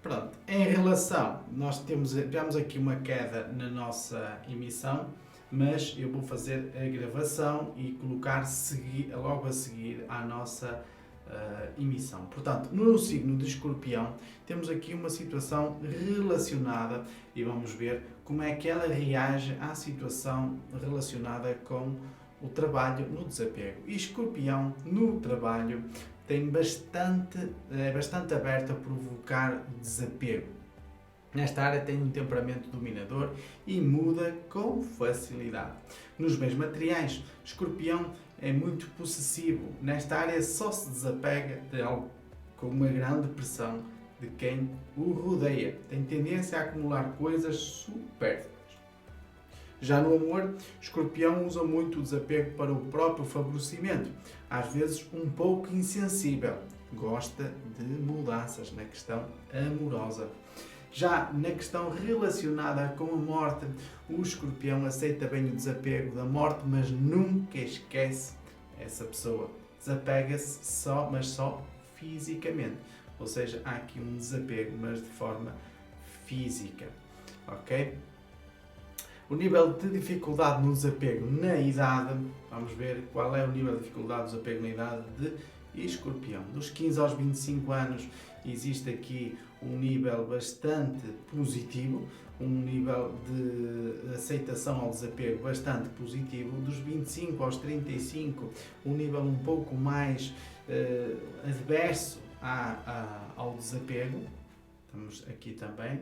Pronto, em relação, tivemos aqui uma queda na nossa emissão, mas eu vou fazer a gravação e colocar logo a seguir à nossa emissão. Portanto, no signo de Escorpião, temos aqui uma situação relacionada e vamos ver como é que ela reage à situação relacionada com o trabalho no desapego. E Escorpião, no trabalho, é bastante aberto a provocar desapego. Nesta área tem um temperamento dominador e muda com facilidade. Nos bens materiais, Escorpião é muito possessivo. Nesta área só se desapega de algo com uma grande pressão de quem o rodeia. Tem tendência a acumular coisas supérfluas. Já no amor, Escorpião usa muito o desapego para o próprio favorecimento, às vezes um pouco insensível. Gosta de mudanças na questão amorosa. Já na questão relacionada com a morte, o Escorpião aceita bem o desapego da morte, mas nunca esquece essa pessoa. Desapega-se mas só fisicamente. Ou seja, há aqui um desapego, mas de forma física. Ok? O nível de dificuldade no desapego na idade, vamos ver qual é o nível de dificuldade do desapego na idade de Escorpião. Dos 15 aos 25 anos existe aqui um nível bastante positivo, um nível de aceitação ao desapego bastante positivo. Dos 25 aos 35, um nível um pouco mais adverso ao desapego. Estamos aqui também.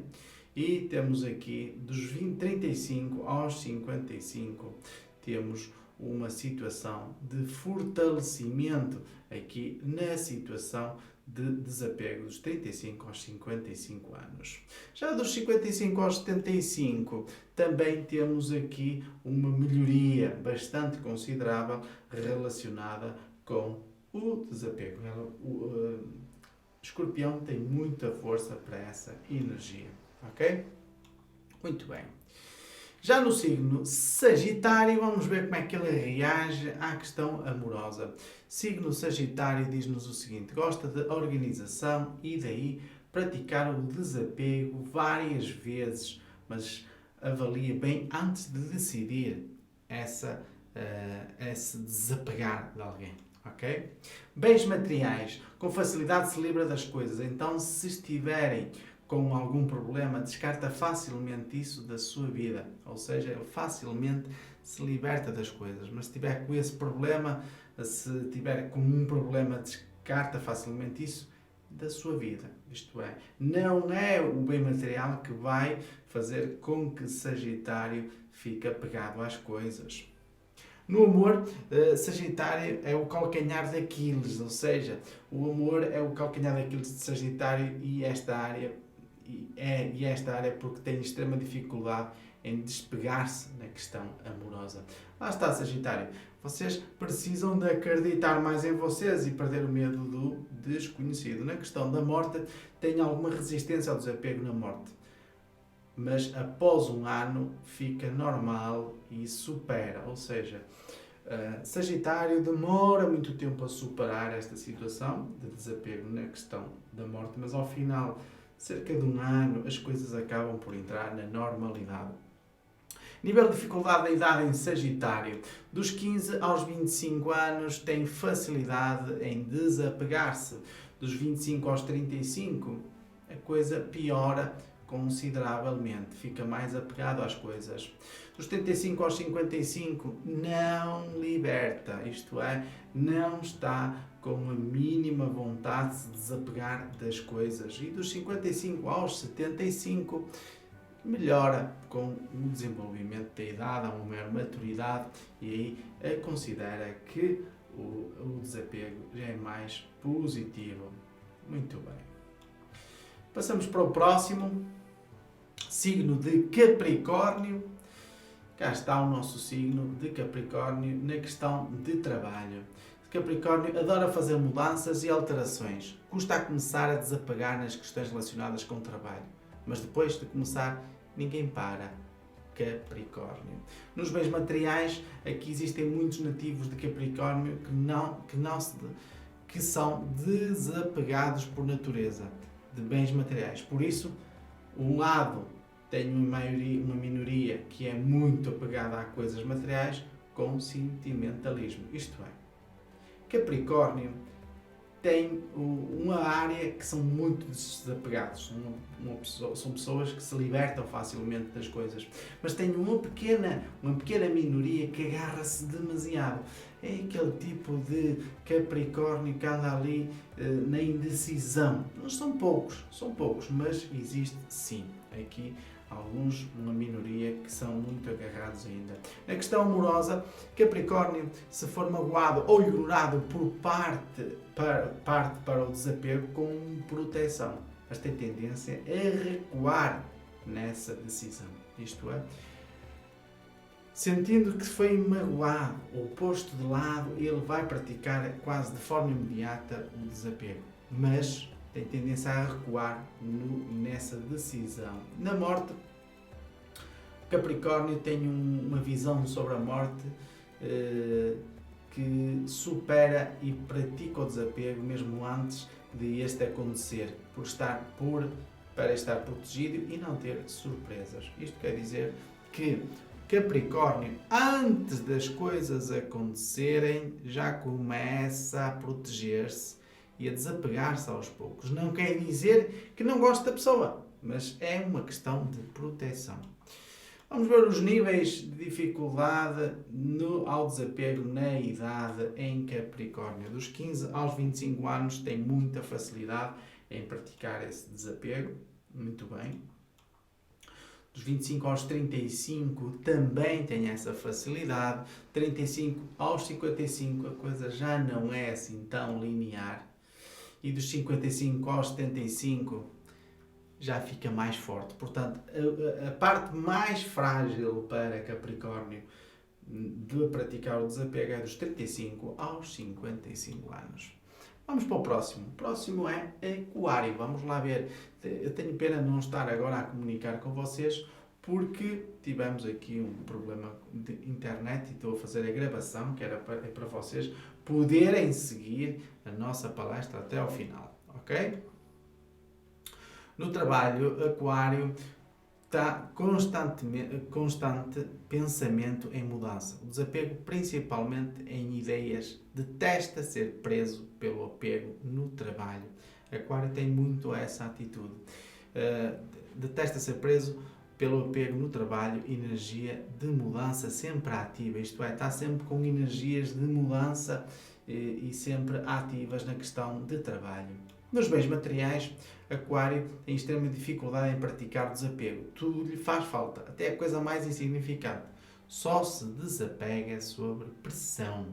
E temos aqui dos 35 aos 55, temos uma situação de fortalecimento aqui na situação de desapego dos 35 aos 55 anos. Já dos 55 aos 75, também temos aqui uma melhoria bastante considerável relacionada com o desapego. O Escorpião tem muita força para essa energia. Ok? Muito bem. Já no signo Sagitário, vamos ver como é que ele reage à questão amorosa. Signo Sagitário diz-nos o seguinte: gosta de organização e daí praticar o desapego várias vezes, mas avalia bem antes de decidir esse desapegar de alguém. Ok? Bens materiais, com facilidade se livra das coisas, então se estiverem com algum problema, descarta facilmente isso da sua vida. Ou seja, ele facilmente se liberta das coisas. Mas se tiver com esse problema, se tiver com um problema, descarta facilmente isso da sua vida. Isto é, não é o bem material que vai fazer com que Sagitário fique apegado às coisas. No amor, Sagitário é o calcanhar de Aquiles, ou seja, o amor é o calcanhar de Aquiles de Sagitário e esta área é porque tem extrema dificuldade em despegar-se na questão amorosa. Lá está, Sagitário. Vocês precisam de acreditar mais em vocês e perder o medo do desconhecido. Na questão da morte, tem alguma resistência ao desapego na morte. Mas após um ano fica normal e supera. Ou seja, Sagitário demora muito tempo a superar esta situação de desapego na questão da morte, mas ao final, cerca de um ano, as coisas acabam por entrar na normalidade. Nível de dificuldade da idade em Sagitário. Dos 15 aos 25 anos tem facilidade em desapegar-se. Dos 25 aos 35, a coisa piora consideravelmente. Fica mais apegado às coisas. Dos 75 aos 55, não liberta. Isto é, não está com a mínima vontade de se desapegar das coisas. E dos 55 aos 75, melhora com o desenvolvimento da idade, há uma maior maturidade e aí considera que o desapego já é mais positivo. Muito bem. Passamos para o próximo, signo de Capricórnio. Cá está o nosso signo de Capricórnio na questão de trabalho. Capricórnio adora fazer mudanças e alterações. Custa a começar a desapegar nas questões relacionadas com o trabalho. Mas depois de começar, ninguém para. Capricórnio. Nos bens materiais, aqui existem muitos nativos de Capricórnio que são desapegados por natureza. de bens materiais. Por isso, um lado tem uma minoria que é muito apegada a coisas materiais com sentimentalismo. Isto é, Capricórnio tem uma área que são muito desapegados, são pessoas que se libertam facilmente das coisas, mas tem uma pequena minoria que agarra-se demasiado. É aquele tipo de Capricórnio que anda ali na indecisão. Não são poucos, mas existe sim aqui alguns, uma minoria, que são muito agarrados ainda. Na questão amorosa, Capricórnio, se for magoado ou ignorado por parte para o desapego com proteção, mas tem tendência a recuar nessa decisão. Isto é, sentindo que foi magoado ou posto de lado, ele vai praticar quase de forma imediata o desapego. Mas tem tendência a recuar nessa decisão. Na morte, Capricórnio tem uma visão sobre a morte que supera e pratica o desapego mesmo antes de este acontecer, para estar protegido e não ter surpresas. Isto quer dizer que Capricórnio, antes das coisas acontecerem, já começa a proteger-se e a desapegar-se aos poucos. Não quer dizer que não goste da pessoa, mas é uma questão de proteção. Vamos ver os níveis de dificuldade ao desapego na idade em Capricórnio. Dos 15 aos 25 anos tem muita facilidade em praticar esse desapego. Muito bem. Dos 25 aos 35 também tem essa facilidade. 35 aos 55 a coisa já não é assim tão linear. E dos 55 aos 75 já fica mais forte. Portanto, a parte mais frágil para Capricórnio de praticar o desapego é dos 35 aos 55 anos. Vamos para o próximo. O próximo é Aquário. Vamos lá ver. Eu tenho pena de não estar agora a comunicar com vocês porque tivemos aqui um problema de internet e estou a fazer a gravação, que era para vocês poderem seguir a nossa palestra até ao final. Ok? No trabalho, Aquário está constante pensamento em mudança. O desapego principalmente em ideias, detesta ser preso pelo apego no trabalho. Aquário tem muito essa atitude. Detesta ser preso pelo apego no trabalho, energia de mudança sempre ativa. Isto é, está sempre com energias de mudança e sempre ativas na questão de trabalho. Nos bens materiais, Aquário tem extrema dificuldade em praticar o desapego. Tudo lhe faz falta, até a coisa mais insignificante. Só se desapega sob pressão.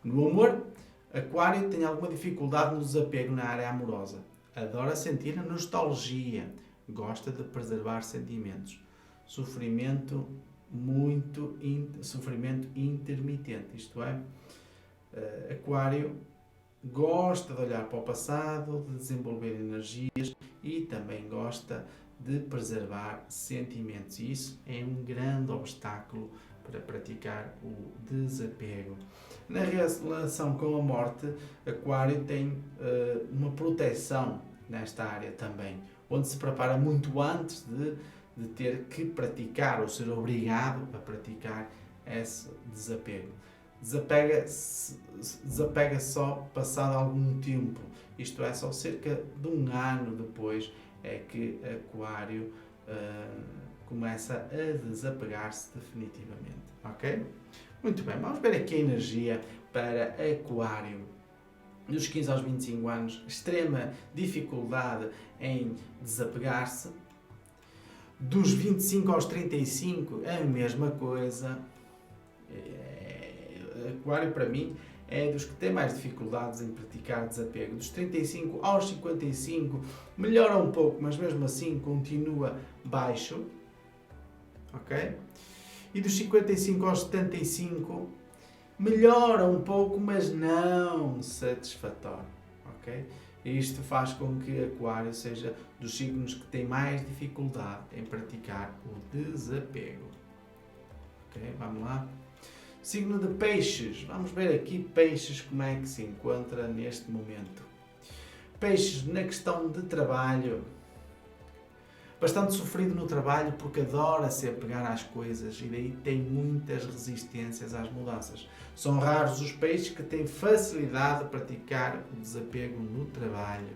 No amor, Aquário tem alguma dificuldade no desapego na área amorosa. Adora sentir a nostalgia. Gosta de preservar sentimentos. Sofrimento intermitente. Isto é, Aquário gosta de olhar para o passado, de desenvolver energias e também gosta de preservar sentimentos. E isso é um grande obstáculo para praticar o desapego. Na relação com a morte, Aquário tem uma proteção nesta área também, onde se prepara muito antes de ter que praticar ou ser obrigado a praticar esse desapego. Desapega só passado algum tempo, isto é, só cerca de um ano depois é que Aquário começa a desapegar-se definitivamente, ok? Muito bem, vamos ver aqui a energia para Aquário. Dos 15 aos 25 anos, extrema dificuldade em desapegar-se. Dos 25 aos 35, a mesma coisa. Aquário, para mim, é dos que tem mais dificuldades em praticar desapego. Dos 35 aos 55, melhora um pouco, mas mesmo assim continua baixo. Ok? E dos 55 aos 75, melhora um pouco, mas não satisfatório. Ok? Isto faz com que Aquário seja dos signos que tem mais dificuldade em praticar o desapego. Ok? Vamos lá. Signo de Peixes. Vamos ver aqui Peixes como é que se encontra neste momento. Peixes, na questão de trabalho, bastante sofrido no trabalho porque adora se apegar às coisas e daí tem muitas resistências às mudanças. São raros os peixes que têm facilidade de praticar o desapego no trabalho.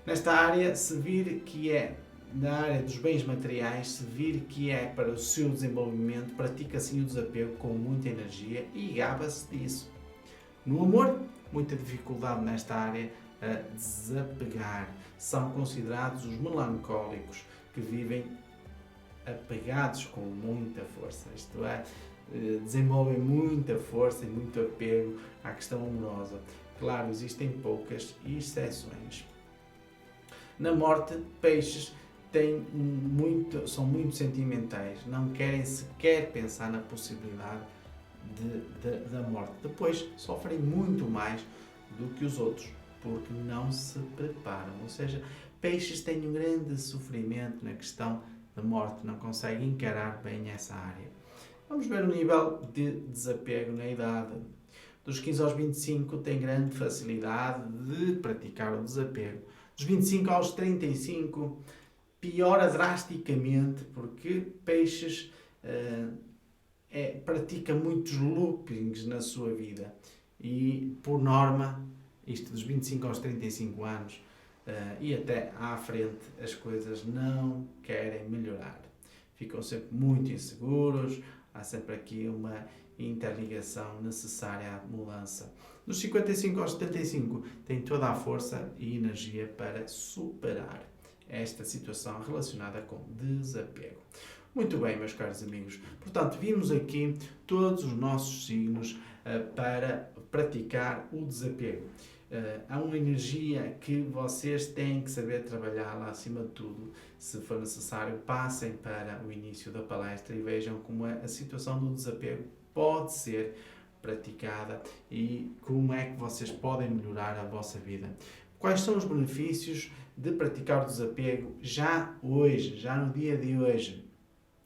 Nesta área, se vir que é na área dos bens materiais, se vir que é para o seu desenvolvimento, pratica assim o desapego com muita energia e gaba-se disso. No amor, muita dificuldade nesta área a desapegar. São considerados os melancólicos, que vivem apegados com muita força, isto é, desenvolvem muita força e muito apego à questão amorosa. Claro, existem poucas exceções. Na morte, peixes são muito sentimentais, não querem sequer pensar na possibilidade da morte. Depois sofrem muito mais do que os outros, porque não se preparam. Ou seja, peixes têm um grande sofrimento na questão da morte, não conseguem encarar bem essa área. Vamos ver o nível de desapego na idade. Dos 15 aos 25 têm grande facilidade de praticar o desapego. Dos 25 aos 35 piora drasticamente, porque peixes pratica muitos loopings na sua vida e, por norma, isto dos 25 aos 35 anos e até à frente, as coisas não querem melhorar. Ficam sempre muito inseguros, há sempre aqui uma interligação necessária à mudança. Dos 55 aos 75 têm toda a força e energia para superar esta situação relacionada com desapego. Muito bem, meus caros amigos. Portanto, vimos aqui todos os nossos signos para praticar o desapego. Há uma energia que vocês têm que saber trabalhar lá acima de tudo. Se for necessário, passem para o início da palestra e vejam como a situação do desapego pode ser praticada e como é que vocês podem melhorar a vossa vida. Quais são os benefícios de praticar o desapego já hoje, já no dia de hoje?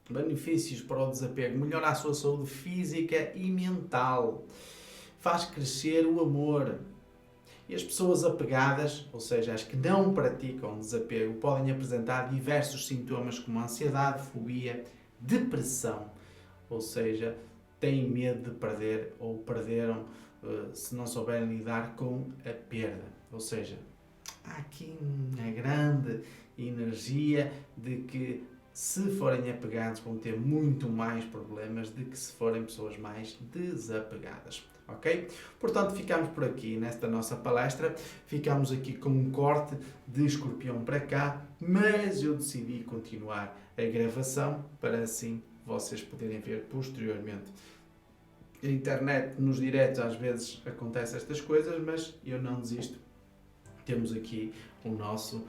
Benefícios para o desapego: melhora a sua saúde física e mental, faz crescer o amor. E as pessoas apegadas, ou seja, as que não praticam desapego, podem apresentar diversos sintomas como ansiedade, fobia, depressão, ou seja, têm medo de perder ou perderam se não souberem lidar com a perda. Ou seja, há aqui uma grande energia de que se forem apegados vão ter muito mais problemas do que se forem pessoas mais desapegadas. Ok? Portanto, ficamos por aqui nesta nossa palestra. Ficamos aqui com um corte de Escorpião para cá, mas eu decidi continuar a gravação para assim vocês poderem ver posteriormente. A internet, nos diretos, às vezes acontecem estas coisas, mas eu não desisto. Temos aqui a nossa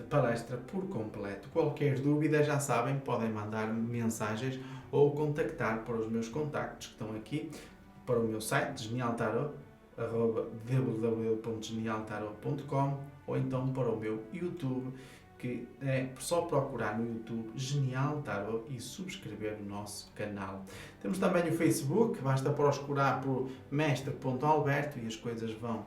palestra por completo. Qualquer dúvida, já sabem, podem mandar mensagens ou contactar para os meus contactos que estão aqui, para o meu site, genialtarot.www.genialtarot.com, ou então para o meu YouTube, que é só procurar no YouTube Genial Tarot e subscrever o nosso canal. Temos também o Facebook, basta procurar por mestre.alberto e as coisas vão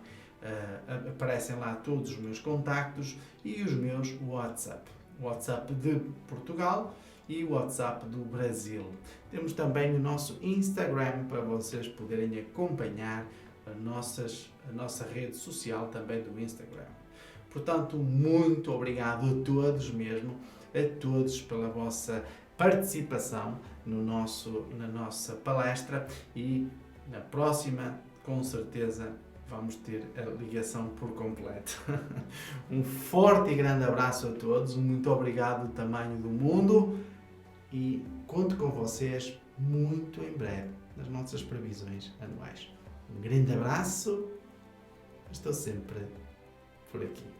aparecem lá todos os meus contactos e os meus WhatsApp. O WhatsApp de Portugal e o WhatsApp do Brasil. Temos também o nosso Instagram para vocês poderem acompanhar a nossa rede social também do Instagram. Portanto, muito obrigado a todos mesmo, a todos pela vossa participação na nossa palestra e na próxima, com certeza, vamos ter a ligação por completo. Um forte e grande abraço a todos, muito obrigado do tamanho do mundo e conto com vocês muito em breve nas nossas previsões anuais. Um grande abraço, estou sempre por aqui.